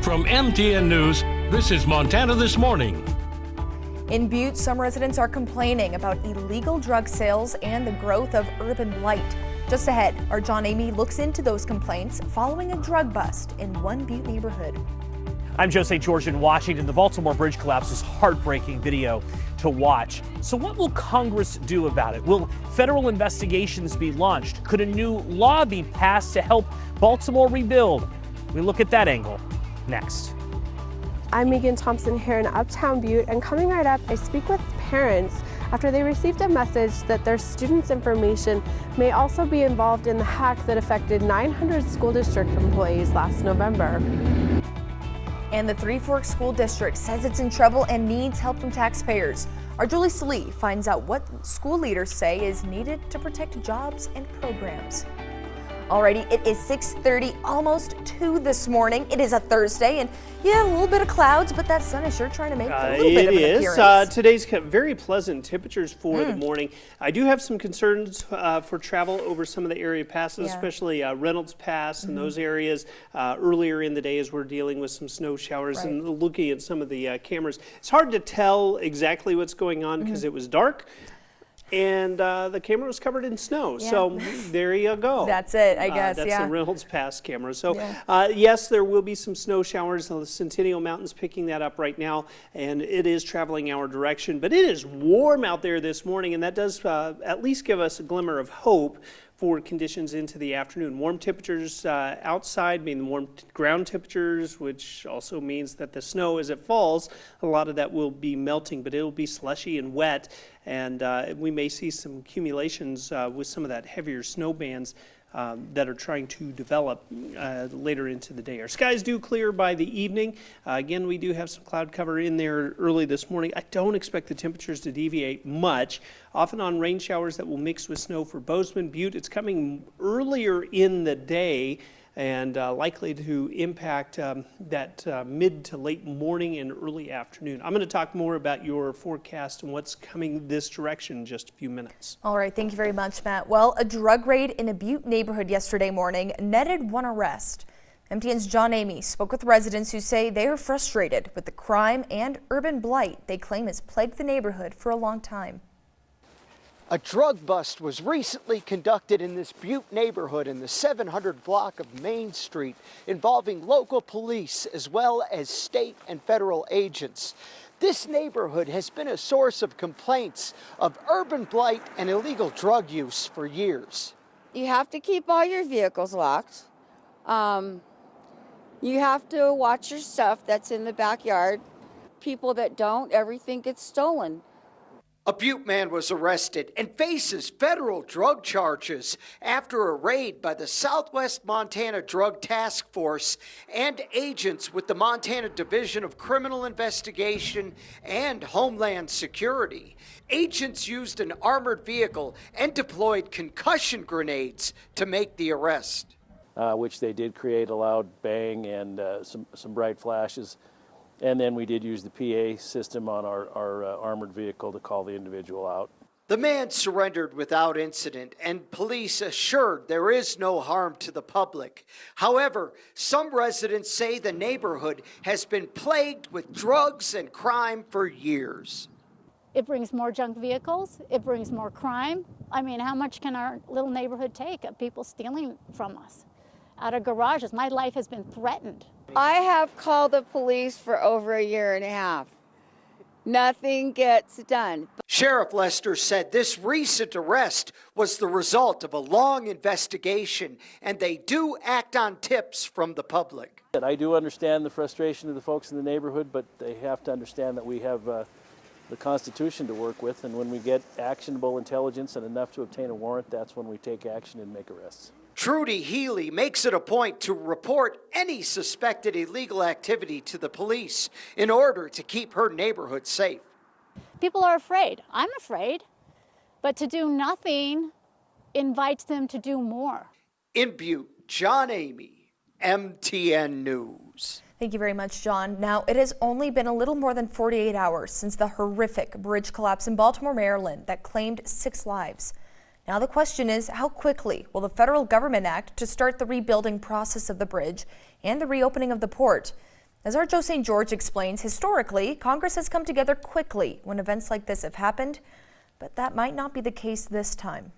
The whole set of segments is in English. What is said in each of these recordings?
From MTN News, this is Montana This Morning. In Butte, some residents are complaining about illegal drug sales and the growth of urban blight. Just ahead, our John Amy looks into those complaints following a drug bust in one Butte neighborhood. I'm Jose George in Washington. The Baltimore Bridge collapse is heartbreaking video to watch. So what will Congress do about it? Will federal investigations be launched? Could a new law be passed to help Baltimore rebuild? We look at that angle next. I'm Megan Thompson here in Uptown Butte, and coming right up, I speak with parents after they received a message that their students' information may also be involved in the hack that affected 900 school district employees last November. And the Three Forks School District says it's in trouble and needs help from taxpayers. Our Julie Slee finds out what school leaders say is needed to protect jobs and programs. Alrighty, it is 6:30, almost 2 this morning. It is a Thursday, and yeah, a little bit of clouds, but that sun is sure trying to make a little bit of an appearance. Today's very pleasant temperatures for the morning. I do have some concerns for travel over some of the area passes, especially Reynolds Pass and those areas earlier in the day as we're dealing with some snow showers and looking at some of the cameras. It's hard to tell exactly what's going on because it was dark. And the camera was covered in snow, so there you go. That's it, I guess, That's the Reynolds Pass camera. So yes, there will be some snow showers. The Centennial Mountain's picking that up right now, and it is traveling our direction. But it is warm out there this morning, and that does at least give us a glimmer of hope for conditions into the afternoon. Warm temperatures outside mean warm ground temperatures, which also means that the snow, as it falls, a lot of that will be melting, but it'll be slushy and wet, and we may see some accumulations with some of that heavier snow bands that are trying to develop later into the day. Our skies do clear by the evening. Again, we do have some cloud cover in there early this morning. I don't expect the temperatures to deviate much. Often on rain showers that will mix with snow for Boseman, Butte. It's coming earlier in the day and likely to impact that mid to late morning and early afternoon. I'm going to talk more about your forecast and what's coming this direction in just a few minutes. All right, thank you very much, Matt. Well, a drug raid in a Butte neighborhood yesterday morning netted one arrest. MTN's John Amy spoke with residents who say they are frustrated with the crime and urban blight they claim has plagued the neighborhood for a long time. A drug bust was recently conducted in this Butte neighborhood in the 700 block of Main Street, involving local police as well as state and federal agents. This neighborhood has been a source of complaints of urban blight and illegal drug use for years. You have to keep all your vehicles locked. You have to watch your stuff that's in the backyard. People that don't, everything gets stolen. A Butte man was arrested and faces federal drug charges after a raid by the Southwest Montana Drug Task Force and agents with the Montana Division of Criminal Investigation and Homeland Security. Agents used an armored vehicle and deployed concussion grenades to make the arrest. Which they did create a loud bang and some bright flashes. And then we did use the PA system on our armored vehicle to call the individual out. The man surrendered without incident, and police assured there is no harm to the public. However, some residents say the neighborhood has been plagued with drugs and crime for years. It brings more junk vehicles. It brings more crime. I mean, how much can our little neighborhood take of people stealing from us out of garages? My life has been threatened. I have called the police for over a year and a half. Nothing gets done. Sheriff Lester said this recent arrest was the result of a long investigation, and they do act on tips from the public. I do understand the frustration of the folks in the neighborhood, but they have to understand that we have the Constitution to work with, and when we get actionable intelligence and enough to obtain a warrant, that's when we take action and make arrests. Trudy Healy makes it a point to report any suspected illegal activity to the police in order to keep her neighborhood safe. People are afraid. I'm afraid. But to do nothing invites them to do more. In Butte, John Amy, MTN News. Thank you very much, John. Now, it has only been a little more than 48 hours since the horrific bridge collapse in Baltimore, Maryland that claimed 6 lives. Now the question is, how quickly will the federal government act to start the rebuilding process of the bridge and the reopening of the port? As our Joe St. George explains, historically, Congress has come together quickly when events like this have happened, but that might not be the case this time.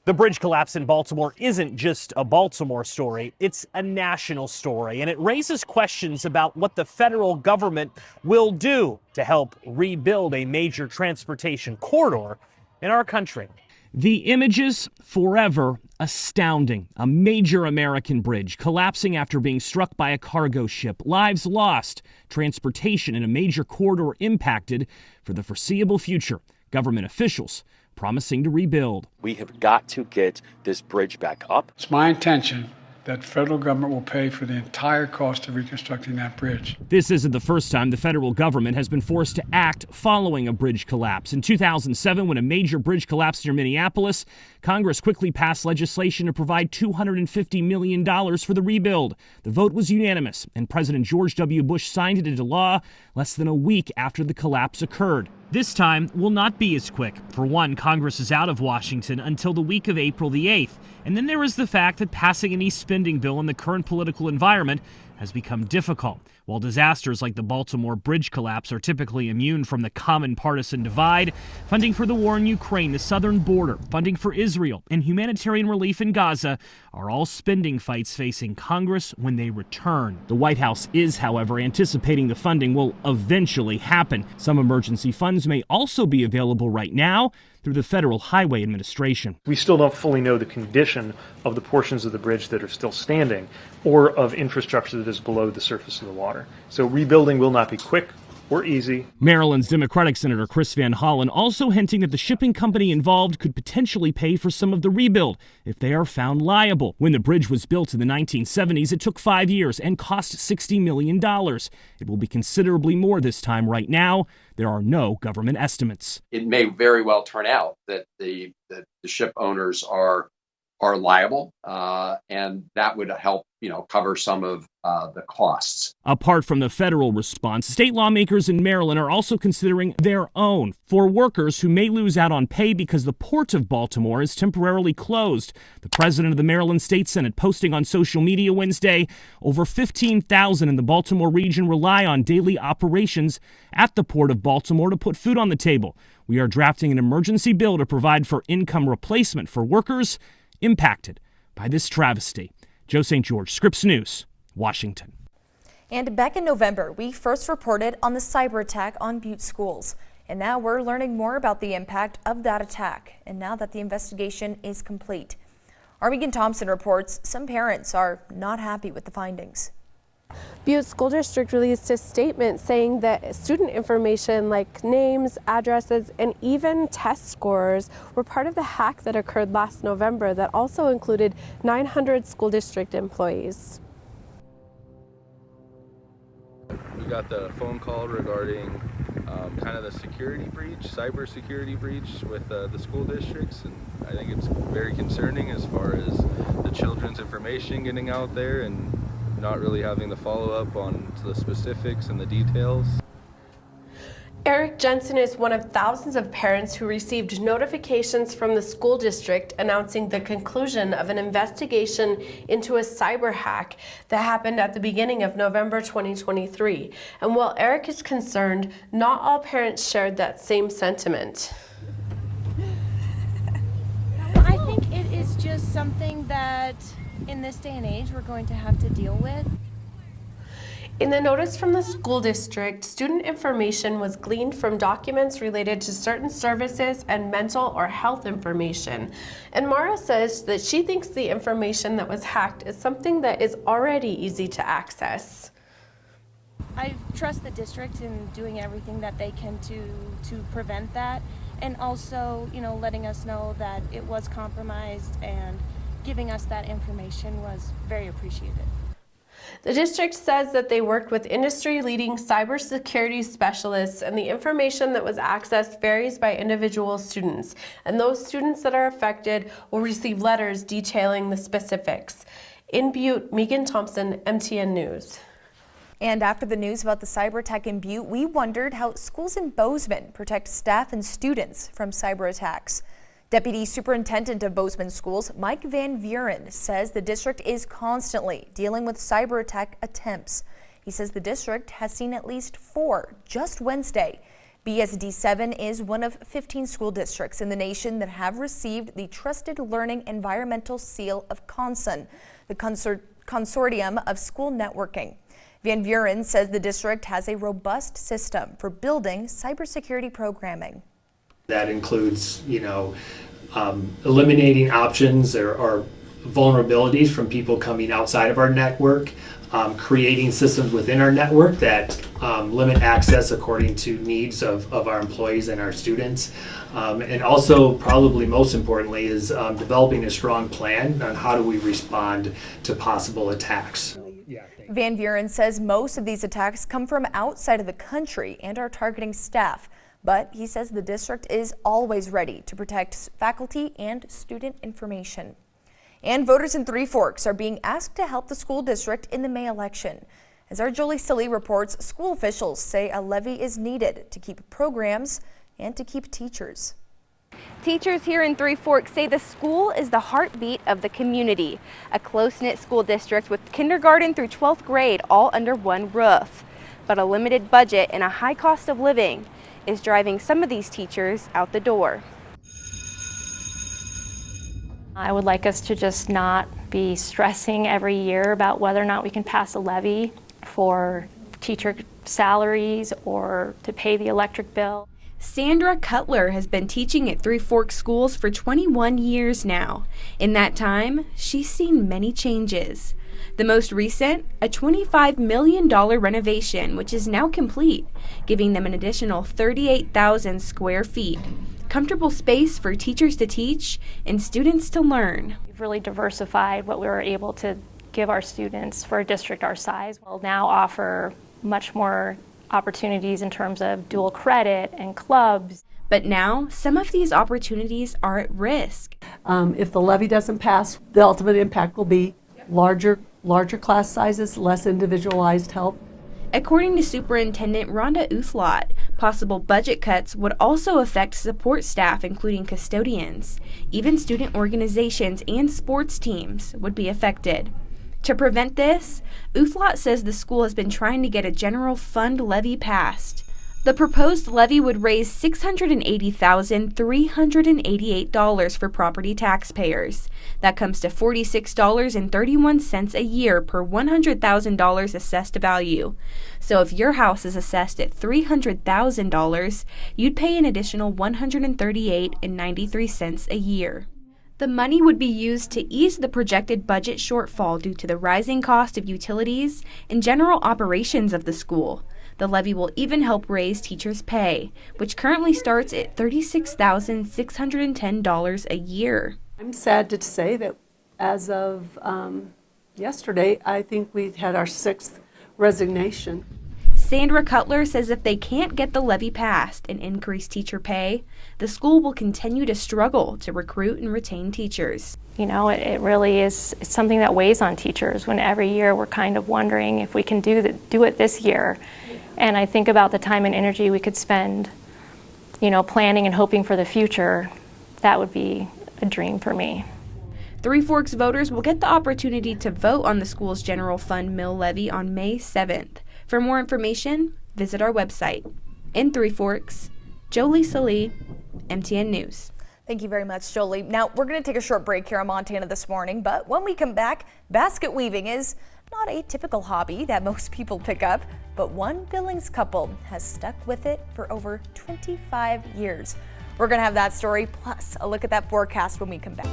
The bridge collapse in Baltimore isn't just a Baltimore story, it's a national story, and it raises questions about what the federal government will do to help rebuild a major transportation corridor in our country. The images, forever astounding. A major American bridge collapsing after being struck by a cargo ship. Lives lost. Transportation in a major corridor impacted for the foreseeable future. Government officials promising to rebuild. We have got to get this bridge back up. It's my intention that federal government will pay for the entire cost of reconstructing that bridge. This isn't the first time the federal government has been forced to act following a bridge collapse. In 2007, when a major bridge collapsed near Minneapolis, Congress quickly passed legislation to provide $250 million for the rebuild. The vote was unanimous, and President George W. Bush signed it into law less than a week after the collapse occurred. This time will not be as quick. For one, Congress is out of Washington until the week of April the 8th. And then there is the fact that passing any spending bill in the current political environment has become difficult. While disasters like the Baltimore bridge collapse are typically immune from the common partisan divide, funding for the war in Ukraine, the southern border, funding for Israel, and humanitarian relief in Gaza are all spending fights facing Congress when they return. The White House is, however, anticipating the funding will eventually happen. Some emergency funds may also be available right now through the Federal Highway Administration. We still don't fully know the condition of the portions of the bridge that are still standing or of infrastructure that is below the surface of the water. So rebuilding will not be quick or easy. Maryland's Democratic Senator Chris Van Hollen also hinting that the shipping company involved could potentially pay for some of the rebuild if they are found liable. When the bridge was built in the 1970s, it took 5 years and cost $60 million. It will be considerably more this time. Right now, there are no government estimates. It may very well turn out that the ship owners are liable, and that would help, cover some of the costs. Apart from the federal response, state lawmakers in Maryland are also considering their own for workers who may lose out on pay because the Port of Baltimore is temporarily closed. The president of the Maryland State Senate posting on social media Wednesday, over 15,000 in the Baltimore region rely on daily operations at the Port of Baltimore to put food on the table. We are drafting an emergency bill to provide for income replacement for workers impacted by this travesty. Joe St. George, Scripps News, Washington. And back in November, we first reported on the cyber attack on Butte schools. And now we're learning more about the impact of that attack. And now that the investigation is complete, our Megan Thompson reports some parents are not happy with the findings. Butte School District released a statement saying that student information like names, addresses, and even test scores were part of the hack that occurred last November that also included 900 school district employees. We got the phone call regarding kind of the security breach, cyber security breach with the school districts, and I think it's very concerning as far as the children's information getting out there and not really having the follow-up on the specifics and the details. Eric Jensen is one of thousands of parents who received notifications from the school district announcing the conclusion of an investigation into a cyber hack that happened at the beginning of November 2023. And while Eric is concerned, not all parents shared that same sentiment. I think it is just something that in this day and age we're going to have to deal with. In the notice from the school district, student information was gleaned from documents related to certain services and mental or health information. And Mara says that she thinks the information that was hacked is something that is already easy to access. I trust the district in doing everything that they can to prevent that, and also, letting us know that it was compromised and giving us that information was very appreciated. The district says that they worked with industry-leading cybersecurity specialists, and the information that was accessed varies by individual students. And those students that are affected will receive letters detailing the specifics. In Butte, Megan Thompson, MTN News. And after the news about the cyber attack in Butte, we wondered how schools in Boseman protect staff and students from cyber attacks. Deputy Superintendent of Boseman Schools, Mike Van Vuren, says the district is constantly dealing with cyber attack attempts. He says the district has seen at least 4 just Wednesday. BSD 7 is one of 15 school districts in the nation that have received the Trusted Learning Environmental Seal of CONSUN, the Consortium of School Networking. Van Buren says the district has a robust system for building cybersecurity programming. That includes, eliminating options or vulnerabilities from people coming outside of our network, creating systems within our network that limit access according to needs of our employees and our students. And also, probably most importantly, is developing a strong plan on how do we respond to possible attacks. Van Buren says most of these attacks come from outside of the country and are targeting staff. But he says the district is always ready to protect faculty and student information. And voters in Three Forks are being asked to help the school district in the May election. As our Jolie Silly reports, school officials say a levy is needed to keep programs and to keep teachers. Teachers here in Three Forks say the school is the heartbeat of the community, a close-knit school district with kindergarten through 12th grade all under one roof. But a limited budget and a high cost of living is driving some of these teachers out the door. I would like us to just not be stressing every year about whether or not we can pass a levy for teacher salaries or to pay the electric bill. Sandra Cutler has been teaching at Three Forks schools for 21 years now. In that time, she's seen many changes. The most recent, a $25 million renovation, which is now complete, giving them an additional 38,000 square feet. Comfortable space for teachers to teach and students to learn. We've really diversified what we were able to give our students for a district our size. We'll now offer much more opportunities in terms of dual credit and clubs. But now, some of these opportunities are at risk. If the levy doesn't pass, the ultimate impact will be larger class sizes, less individualized help. According to Superintendent Rhonda Uthlot, possible budget cuts would also affect support staff, including custodians. Even student organizations and sports teams would be affected. To prevent this, Uthlot says the school has been trying to get a general fund levy passed. The proposed levy would raise $680,388 for property taxpayers. That comes to $46.31 a year per $100,000 assessed value. So if your house is assessed at $300,000, you'd pay an additional $138.93 a year. The money would be used to ease the projected budget shortfall due to the rising cost of utilities and general operations of the school. The levy will even help raise teachers' pay, which currently starts at $36,610 a year. I'm sad to say that as of yesterday, I think we had our 6th resignation. Sandra Cutler says if they can't get the levy passed and increase teacher pay, the school will continue to struggle to recruit and retain teachers. You know, it really is something that weighs on teachers when every year we're kind of wondering if we can do it this year. And I think about the time and energy we could spend, planning and hoping for the future. That would be a dream for me. Three Forks voters will get the opportunity to vote on the school's general fund mill levy on May 7th. For more information, visit our website. In Three Forks, Jolie Silly, MTN News. Thank you very much, Jolie. Now, we're going to take a short break here on Montana This Morning, but when we come back, basket weaving is not a typical hobby that most people pick up, but one Billings couple has stuck with it for over 25 years. We're going to have that story, plus a look at that forecast when we come back.